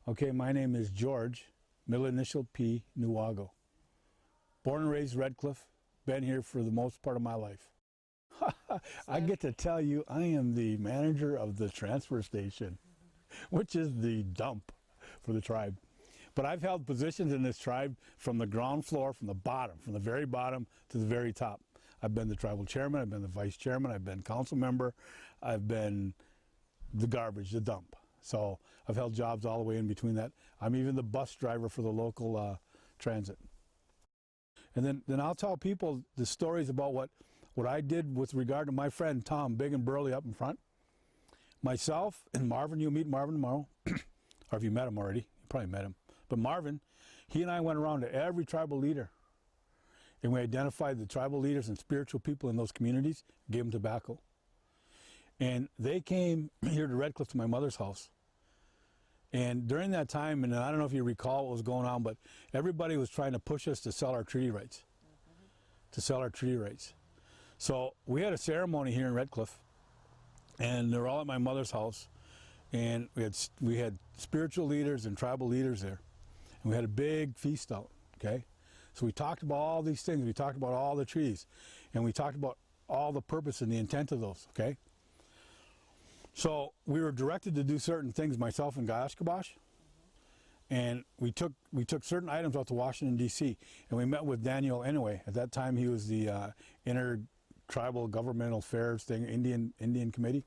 Okay, my name is George, middle initial P, Nuwago. Born and raised Red Cliff, been here for the most part of my life. I get to tell you, I am the manager of the transfer station, which is the dump for the tribe. But I've held positions in this tribe from the ground floor, from the bottom, from the very bottom to the very top. I've been the tribal chairman, I've been the vice chairman, I've been council member, I've been the garbage, the dump. So I've held jobs all the way in between that. I'm even the bus driver for the local transit. And then I'll tell people the stories about what I did with regard to my friend Tom, big and burly up in front. Myself and Marvin, you'll meet Marvin tomorrow, or if you met him already, you probably met him. But Marvin, he and I went around to every tribal leader, and we identified the tribal leaders and spiritual people in those communities, gave them tobacco. And they came here to Red Cliff to my mother's house. And during that time, and I don't know if you recall what was going on, but everybody was trying to push us to sell our treaty rights, So we had a ceremony here in Red Cliff, and they're all at my mother's house, and we had spiritual leaders and tribal leaders there, and we had a big feast out, okay? So we talked about all these things, we talked about all the treaties, and we talked about all the purpose and the intent of those, okay? So we were directed to do certain things, myself and Guy Oshkosh, and we took certain items out to Washington, D.C., and we met with Daniel Inouye. At that time, he was the Inter-Tribal Governmental Affairs thing, Indian Committee.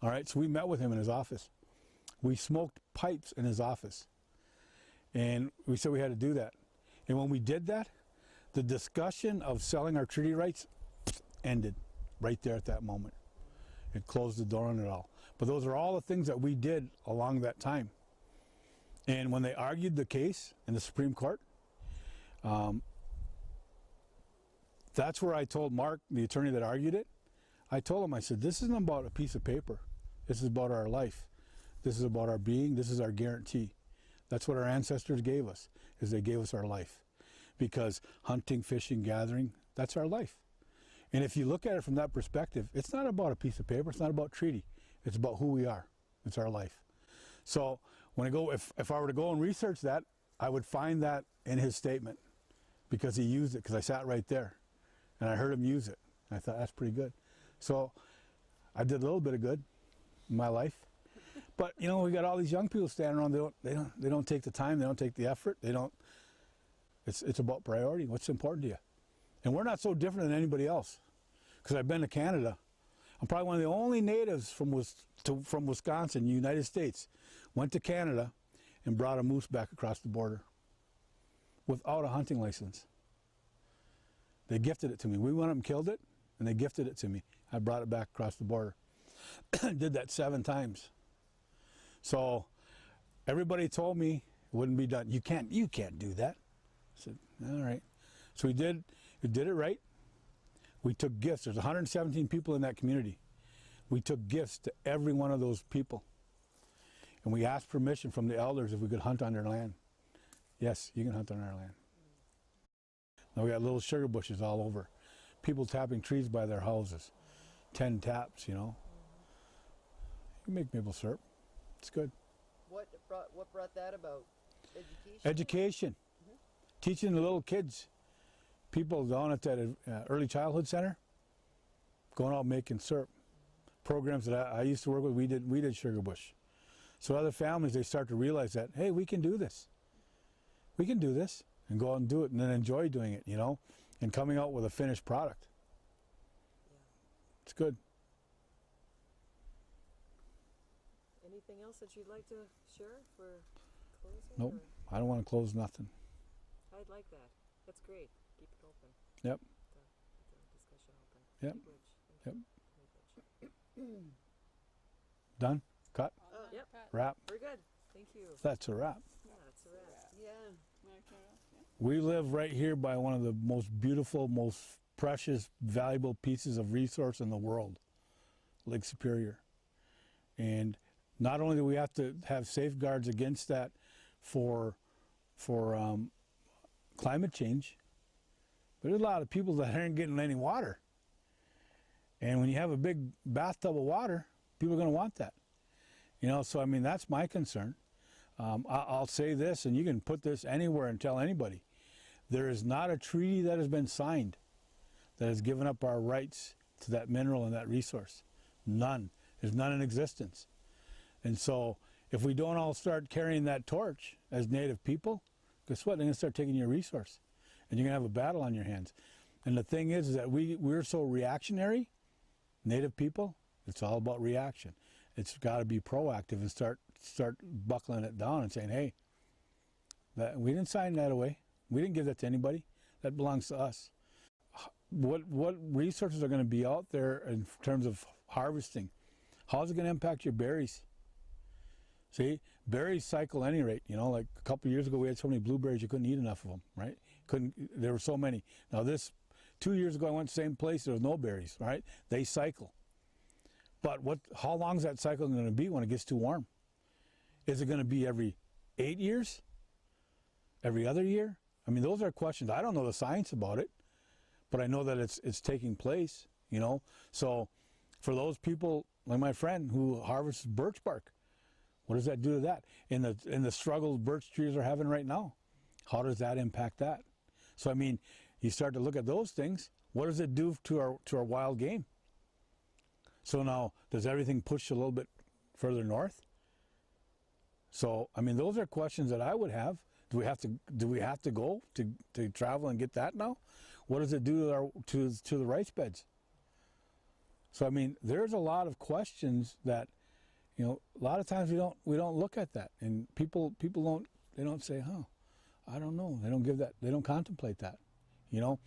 All right, so we met with him in his office. We smoked pipes in his office, and we said we had to do that. And when we did that, the discussion of selling our treaty rights ended right there at that moment. It closed the door on it all. But those are all the things that we did along that time. And when they argued the case in the Supreme Court, that's where I told Mark, the attorney that argued it, I told him, I said, this isn't about a piece of paper. This is about our life. This is about our being. This is our guarantee. That's what our ancestors gave us, is they gave us our life. Because hunting, fishing, gathering, that's our life. And if you look at it from that perspective, it's not about a piece of paper, it's not about treaty. It's about who we are. It's our life. So when if I were to go and research that, I would find that in his statement, because he used it, because I sat right there and I heard him use it. And I thought, that's pretty good. So I did a little bit of good in my life. But you know, we got all these young people standing around, they don't take the time, they don't take the effort, it's about priority, what's important to you. And we're not so different than anybody else, because I've been to Canada. I'm probably one of the only natives from Wisconsin, United States, went to Canada and brought a moose back across the border without a hunting license. They gifted it to me. We went up and killed it, and they gifted it to me. I brought it back across the border. Did that 7 times. So everybody told me it wouldn't be done. You can't do that. I said, all right. So we did it right. We took gifts. There's 117 people in that community. We took gifts to every one of those people. And we asked permission from the elders if we could hunt on their land. Yes, you can hunt on our land. Now we got little sugar bushes all over. People tapping trees by their houses. 10 taps, you know. You can make maple syrup. It's good. What brought that about? Education? Education. Teaching the little kids. People down at that early childhood center, going out making syrup. Programs that I used to work with, we did sugar bush. So other families, they start to realize that, hey, we can do this. We can do this, and go out and do it, and then enjoy doing it, you know, and coming out with a finished product. It's good. Anything else that you'd like to share for closing? Nope, or? I don't want to close nothing. I'd like that. That's great. Keep it open. Yep. The discussion open. Yep. Yep. Done? Cut? Yep. Wrap? We're good. Thank you. That's a wrap. Yeah, that's a wrap. Yeah. We live right here by one of the most beautiful, most precious, valuable pieces of resource in the world, Lake Superior. And not only do we have to have safeguards against that for climate change, but there's a lot of people that aren't getting any water. And when you have a big bathtub of water, people are going to want that. You know, so I mean, that's my concern. I'll say this, and you can put this anywhere and tell anybody. There is not a treaty that has been signed that has given up our rights to that mineral and that resource. None. There's none in existence. And so if we don't all start carrying that torch as Native people, guess what? They're going to start taking your resource. And you're going to have a battle on your hands. And the thing is that we're so reactionary, Native people, it's all about reaction. It's got to be proactive and start buckling it down and saying, hey, we didn't sign that away. We didn't give that to anybody. That belongs to us. What resources are going to be out there in terms of harvesting? How's it going to impact your berries? See, berries cycle any rate. You know, like a couple of years ago, we had so many blueberries you couldn't eat enough of them, right? There were so many. Now 2 years ago, I went to the same place. There was no berries, right? They cycle. But how long is that cycle going to be when it gets too warm? Is it going to be every 8 years? Every other year? I mean, those are questions. I don't know the science about it, but I know that it's taking place, you know? So for those people, like my friend who harvests birch bark, what does that do to that? In the struggle birch trees are having right now, how does that impact that? So, I mean, you start to look at those things. What does it do to our wild game? So now, does everything push a little bit further north? So, I mean, those are questions that I would have. Do we have to go to travel and get that now? What does it do to the rice beds? So, I mean, there's a lot of questions that, you know, a lot of times we don't look at that, and people don't say, I don't know. They don't contemplate that, you know.